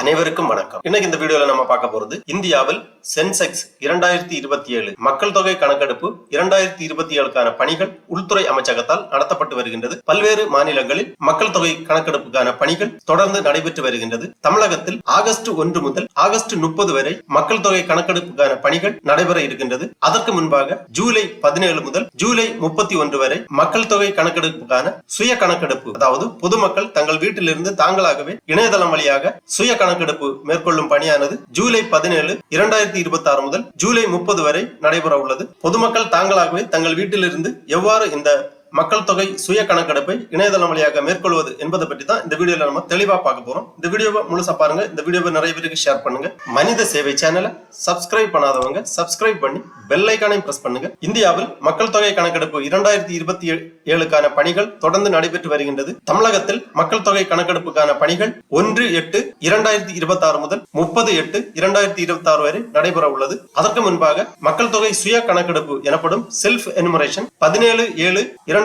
அனைவருக்கும் வணக்கம். இன்னைக்கு இந்த வீடியோல நம்ம பார்க்க போறது இந்தியாவில் சென்செக்ஸ் 2027 மக்கள் தொகை கணக்கெடுப்பு 2027க்கான பணிகள் உள்துறை அமைச்சகத்தால் நடத்தப்பட்டு வருகின்றது. பல்வேறு மாநிலங்களில் மக்கள் தொகை கணக்கெடுப்புக்கான பணிகள் தொடர்ந்து நடைபெற்று வருகின்றது. தமிழகத்தில் ஆகஸ்ட் 1 முதல் ஆகஸ்ட் 30 வரை மக்கள் தொகை கணக்கெடுப்புக்கான பணிகள் நடைபெற இருக்கின்றது. அதற்கு முன்பாக ஜூலை 17 முதல் ஜூலை 31 வரை மக்கள் தொகை கணக்கெடுப்புக்கான சுய கணக்கெடுப்பு, அதாவது பொதுமக்கள் தங்கள் வீட்டிலிருந்து தாங்களாகவே இணையதளம் வழியாக சுய கணக்கெடுப்பு மேற்கொள்ளும் பணியானது ஜூலை 17, 2026 முதல் ஜூலை 30 வரை நடைபெற உள்ளது. பொதுமக்கள் தாங்களாகவே தங்கள் வீட்டிலிருந்து எவ்வாறு இந்த மக்கள் தொகை சுய கணக்கெடுப்பை இணையதளம் வழியாக மேற்கொள்வது என்பதை பற்றி தான் இந்த வீடியோல நம்ம தெளிவா பார்க்க போறோம். இந்த வீடியோவை முழுசா பாருங்க. இந்த வீடியோவை நிறைய பேருக்கு ஷேர் பண்ணுங்க. மனித சேவை சேனலை சப்ஸ்கிரைப் பண்ணாதவங்க சப்ஸ்கிரைப் பண்ணி பெல் ஐகானையும் பிரஸ் பண்ணுங்க. இந்தியாவில் மக்கள் தொகை கணக்கெடுப்பு 2027க்கான பணிகள் தொடர்ந்து நடைபெற்று வருகின்றது. தமிழகத்தில் மக்கள் தொகை கணக்கெடுப்புக்கான பணிகள் 1/8/2026 முதல் 30/8/2026 வரை நடைபெற உள்ளது. அதற்கு முன்பாக மக்கள் தொகை சுய கணக்கெடுப்பு எனப்படும் செல்ஃப் எனுமரேஷன் 17/7/2026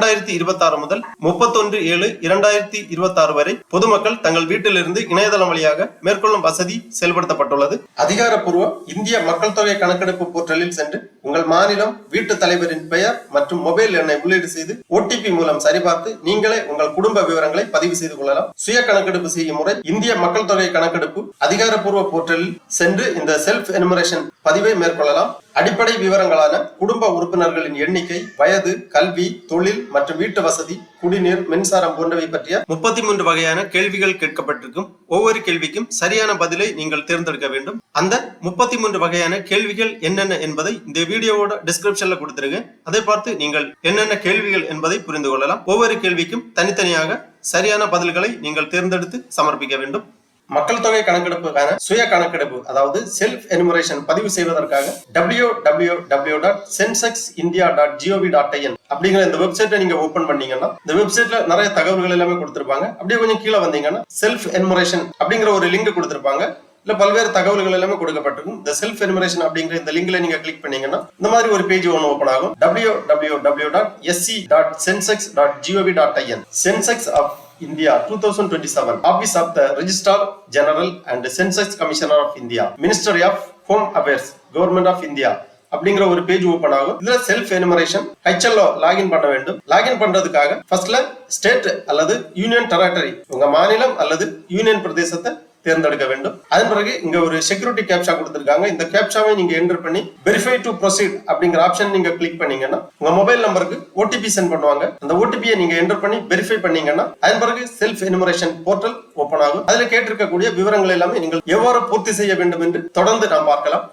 முதல் 31/7/2026 வரை பொதுமக்கள் தங்கள் வீட்டிலிருந்து இணையதளம் வழியாக மேற்கொள்ளும் வசதி செயல்படுத்தப்பட்டுள்ளது. அதிகாரப்பூர்வ இந்திய மக்கள் தொகை கணக்கெடுப்பு போர்ட்டலில் சென்று உங்கள் மாநிலம், வீட்டு தலைவரின் பெயர் மற்றும் மொபைல் எண்ணை உள்ளீடு செய்து OTP மூலம் சரிபார்த்து நீங்களே உங்கள் குடும்ப விவரங்களை பதிவு செய்து கொள்ளலாம். சுய கணக்கெடுப்பு செய்யும் முறை இந்திய மக்கள் தொகை கணக்கெடுப்பு அதிகாரப்பூர்வ போர்ட்டலில் சென்று இந்த செல்ஃப் எனுமரேஷன் பதிவை மேற்கொள்ளலாம். அடிப்படை விவரங்களான குடும்ப உறுப்பினர்களின் எண்ணிக்கை, வயது, கல்வி, தொழில் மற்றும் வீட்டு வசதி, குடிநீர், மின்சாரம் போன்றவை பற்றிய 33 வகையான கேள்விகள் கேட்கப்பட்டிருக்கும். ஒவ்வொரு கேள்விக்கும் சரியான பதிலை நீங்கள் தேர்ந்தெடுக்க வேண்டும். அந்த 33 வகையான கேள்விகள் என்னென்ன என்பதை இந்த வீடியோவோட டிஸ்கிரிப்ஷன்ல கொடுத்திருக்கேன். அதை பார்த்து நீங்கள் என்னென்ன கேள்விகள் என்பதை புரிந்து கொள்ளலாம். ஒவ்வொரு கேள்விக்கும் தனித்தனியாக சரியான பதில்களை நீங்கள் தேர்ந்தெடுத்து சமர்ப்பிக்க வேண்டும். மக்கள் தொகை கணக்கெடுப்புக்கான சுய கணக்கெடுப்பு, அதாவது செல்ஃப் எனுமரேஷன் பதிவு செய்வதற்காக www.censexindia.gov.in அப்படிங்கிற இந்த வெப்சைட்டை நீங்க ஓபன் பண்ணீங்கன்னா இந்த வெப்சைட்ல நிறைய தகவல்கள் எல்லாமே கொடுத்திருப்பாங்க. அப்படியே கொஞ்சம் கீழே வந்தீங்கன்னா செல்ஃப் எனுமரேஷன் அப்படிங்கிற ஒரு லிங்க் கொடுத்திருப்பாங்க. இல்ல பல்வேறு தகவல்கள் எல்லாமே கொடுக்கப்பட்டிருக்கும். இந்த செல்ஃப் எனுமரேஷன் அப்படிங்கிற இந்த லிங்க்ல நீங்க கிளிக் பண்ணீங்கன்னா இந்த மாதிரி ஒரு பேஜ் ஒன்று ஓபன் ஆகும். www.sc.sensex.gov.in Sensex of India 2027 Office of the Registrar General and Census Commissioner of India, Ministry of Home Affairs, Government of India அப்படிங்கிற ஒரு பேஜ் ஓபன் ஆகும். இதுல செல்ஃப் எனுமரேஷன் HLO லாகின் பண்ண வேண்டும். லாகின் பண்றதுக்காக ஃபர்ஸ்ட்ல ஸ்டேட் அல்லது யூனியன் டெரிட்டரி, உங்க மாநிலம் அல்லது யூனியன் பிரதேசத்தை தேர்ந்தெடுக்க வேண்டும். அதன் பிறகு இங்க ஒரு செக்யூரிட்டி கேப்சா கொடுத்திருக்காங்க. இந்த கேப்சாவை நீங்க என்டர் பண்ணி வெரிஃபை டு ப்ரொசீட் அப்படிங்கிற ஆப்ஷன் நீங்க கிளிக் பண்ணீங்கன்னா உங்க மொபைல் நம்பருக்கு OTP சென்ட் பண்ணுவாங்க. அந்த OTP-யை நீங்க என்டர் பண்ணி வெரிஃபை பண்ணீங்கன்னா அதன் பிறகு செல்ஃப் எனுமரேஷன் போர்ட்டல் ஓபன் ஆகும். அதுல கேட்டிருக்கக்கூடிய விவரங்கள் எல்லாமே நீங்கள் எவ்வாறு பூர்த்தி செய்ய வேண்டும் என்று தொடர்ந்து நாம் பார்க்கலாம்.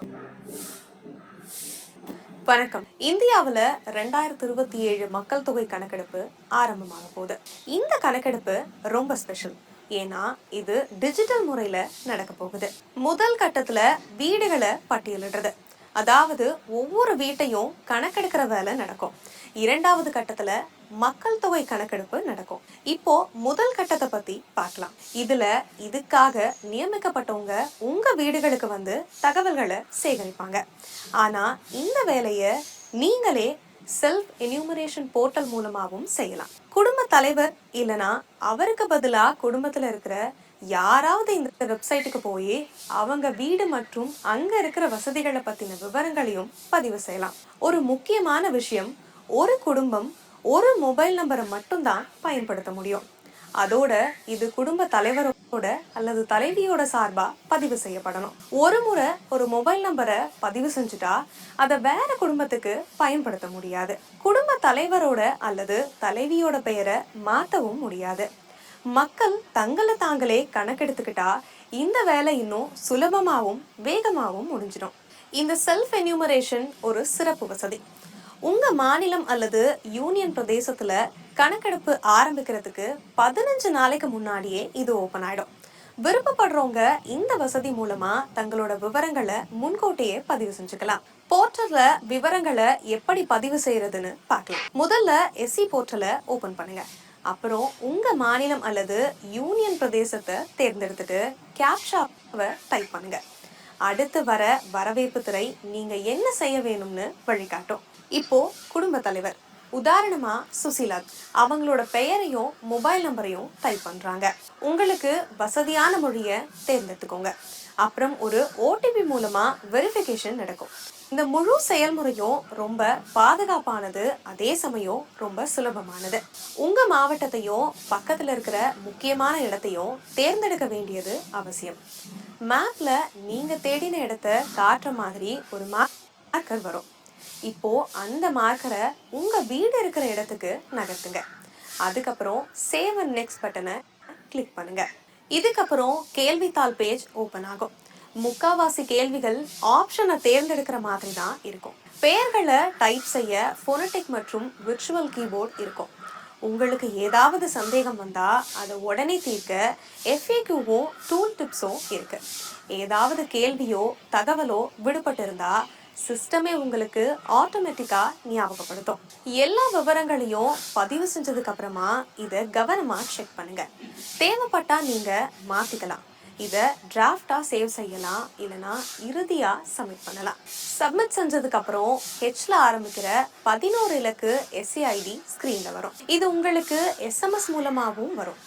வணக்கம். இந்தியாவுல 2027 மக்கள் தொகை கணக்கெடுப்பு ஆரம்பமாக போகுது. இந்த கணக்கெடுப்பு ரொம்ப ஸ்பெஷல். ஏன்னா இது டிஜிட்டல் முறையில நடக்க போகுது. முதல் கட்டத்துல வீடுகளை பட்டியலிடுறது, அதாவது ஒவ்வொரு வீட்டையும் கணக்கெடுக்கிற வேலை நடக்கும். இரண்டாவது கட்டத்துல மக்கள் தொகை கணக்கெடுப்பு நடக்கும். இப்போ முதல் கட்டத்தை பத்தி பார்க்கலாம். இதுக்காக நியமிக்கப்பட்டவங்க உங்க வீடுகளுக்கு வந்து தகவல்களை சேகரிப்பாங்க. ஆனா இந்த வேலையை நீங்களே செல்ஃப் எனுமரேஷன் போர்ட்டல் மூலமாகவும் செய்யலாம். குடும்ப தலைவர் இல்லனா அவருக்கு பதிலா குடும்பத்துல இருக்கிற யாராவது இந்த வெப்சைட்டுக்கு போய் அவங்க வீடு மற்றும் அங்க இருக்கிற வசதிகளை பத்தின விவரங்களையும் பதிவு செய்யலாம். ஒரு முக்கியமான விஷயம், ஒரு குடும்பம் ஒரு மொபைல் நம்பரை மட்டும்தான் பயன்படுத்த முடியும். அதோட இது குடும்ப தலைவரோட அல்லது தலைவியோட சார்பா பதிவு செய்யப்படணும். ஒரு முறை ஒரு மொபைல் நம்பரை பதிவு செஞ்சுட்டா அதை வேற குடும்பத்துக்கு பயன்படுத்த முடியாது. குடும்ப தலைவரோட அல்லது தலைவியோட பெயரை மாற்றவும் முடியாது. மக்கள் தங்களை தாங்களே கணக்கெடுத்துக்கிட்டா இந்த வேலை இன்னும் சுலபமாகவும் வேகமாகவும் முடிஞ்சிடும். இந்த செல்ஃப் எனுமரேஷன் ஒரு சிறப்பு வசதி. உங்க மாநிலம் அல்லது யூனியன் பிரதேசத்துல கணக்கெடுப்பு ஆரம்பிக்கிறதுக்கு 15 நாளைக்கு முன்னாடியே இது ஓபன் ஆயிடும். விருப்பப்படுறவங்க இந்த வசதி மூலமா தங்களோட விவரங்களை முன்கூட்டியே பதிவு செஞ்சுக்கலாம். போர்ட்டல்ல விவரங்களை எப்படி பதிவு செய்யறதுன்னு பார்க்கலாம். முதல்ல SC போர்ட்டலை ஓபன் பண்ணுங்க. அப்புறம் உங்க மாநிலம் அல்லது யூனியன் பிரதேசத்தை தேர்ந்தெடுத்துட்டு கேப்சாவை டைப் பண்ணுங்க. அடுத்து வரவேற்பு துறை நீங்க என்ன செய்ய வேணும்னு வழிகாட்டும். இப்போ குடும்ப தலைவர் உதாரணமா சுசிலா அவங்களோட பெயரையும் மொபைல் நம்பரையும் டைப் பண்றாங்க. உங்களுக்கு வசதியான மொழியை தேர்ந்தெடுத்துக்கோங்க. அப்புறம் ஒரு ஓடிபி மூலமா வெரிஃபிகேஷன் நடக்கும். இந்த முழு செயல்முறையும் ரொம்ப பாதுகாப்பானது, அதே சமயம் ரொம்ப சுலபமானது. உங்க மாவட்டத்தையும் பக்கத்துல இருக்கிற முக்கியமான இடத்தையும் தேர்ந்தெடுக்க வேண்டியது அவசியம். மேப்ல நீங்க தேடின இடத்த காட்டுற மாதிரி ஒரு மார்க்கர் வரும். இப்போ அந்த மார்க்கரை உங்க வீடு இருக்கிற இடத்துக்கு நகர்த்துங்க. அதுக்கப்புறம் சேவ் அண்ட் நெக்ஸ்ட் பட்டனை கிளிக் பண்ணுங்க. இதுக்கப்புறம் கேள்வித்தாள் பேஜ் ஓபன் ஆகும். முக்காவாசி கேள்விகள் ஆப்ஷனை தேர்ந்தெடுக்கிற மாதிரி தான் இருக்கும். பெயர்களை டைப் செய்ய ஃபோனடிக் மற்றும் விர்ச்சுவல் கீபோர்ட் இருக்கும். உங்களுக்கு ஏதாவது சந்தேகம் வந்தா அதை உடனே தீர்க்க FAQவும் டூல் டிப்ஸும் இருக்கு. ஏதாவது கேள்வியோ தகவலோ விடுபட்டு இருந்தா சிஸ்டமே உங்களுக்கு ஆட்டோமேட்டிக்கா ஞாபகப்படுத்தும். எல்லா விவரங்களையும் பதிவு செஞ்சதுக்கு அப்புறமா இதை கவனமா செக் பண்ணுங்க. தேவைப்பட்டா நீங்க மாத்திக்கலாம். இதை டிராஃப்டா சேவ் செய்யலாம், இல்லைனா இறுதியா சப்மிட் பண்ணலாம். சப்மிட் செஞ்சதுக்கு அப்புறம் ஹெச்ல ஆரம்பிக்கிற 11 இலக்கு SCID ஸ்கிரீன்ல வரும். இது உங்களுக்கு SMS மூலமாகவும் வரும்.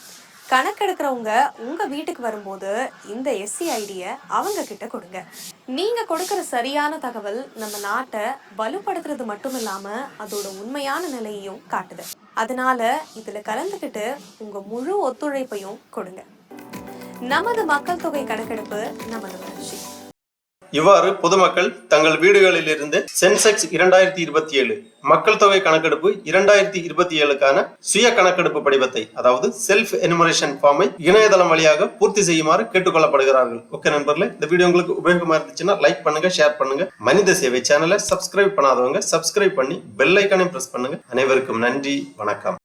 கணக்கெடுக்கிறவங்க உங்க வீட்டுக்கு வரும்போது இந்த SCIDயை அவங்க கிட்ட கொடுங்க. நீங்க கொடுக்கிற சரியான தகவல் நம்ம நாட்டை வலுப்படுத்துறது மட்டும் இல்லாம அதோட உண்மையான நிலையையும் காட்டுது. அதனால இதுல கலந்துக்கிட்டு உங்க முழு ஒத்துழைப்பையும் கொடுங்க. நமது மக்கள் தொகை கணக்கெடுப்பு, நமது வளர்ச்சி. இவ்வாறு பொதுமக்கள் தங்கள் வீடுகளில் இருந்து சென்செக்ஸ் 2027 மக்கள் தொகை கணக்கெடுப்பு 2027க்கான சுய கணக்கெடுப்பு படிவத்தை, அதாவது செல்ஃப் எனுமரேஷன் ஃபார்மை இணையதளம் வழியாக பூர்த்தி செய்யுமாறு கேட்டுக்கொள்ளப்படுகிறார்கள். ஓகே நண்பர்களே, இந்த வீடியோ உங்களுக்கு உபயோகமா இருந்துச்சுன்னா லைக் பண்ணுங்க, ஷேர் பண்ணுங்க. மனித சேவை சேனலை சப்ஸ்கிரைப் பண்ணாதவங்க சப்ஸ்கிரைப் பண்ணி பெல் ஐக்கானையும் பிரஸ் பண்ணுங்க. அனைவருக்கும் நன்றி, வணக்கம்.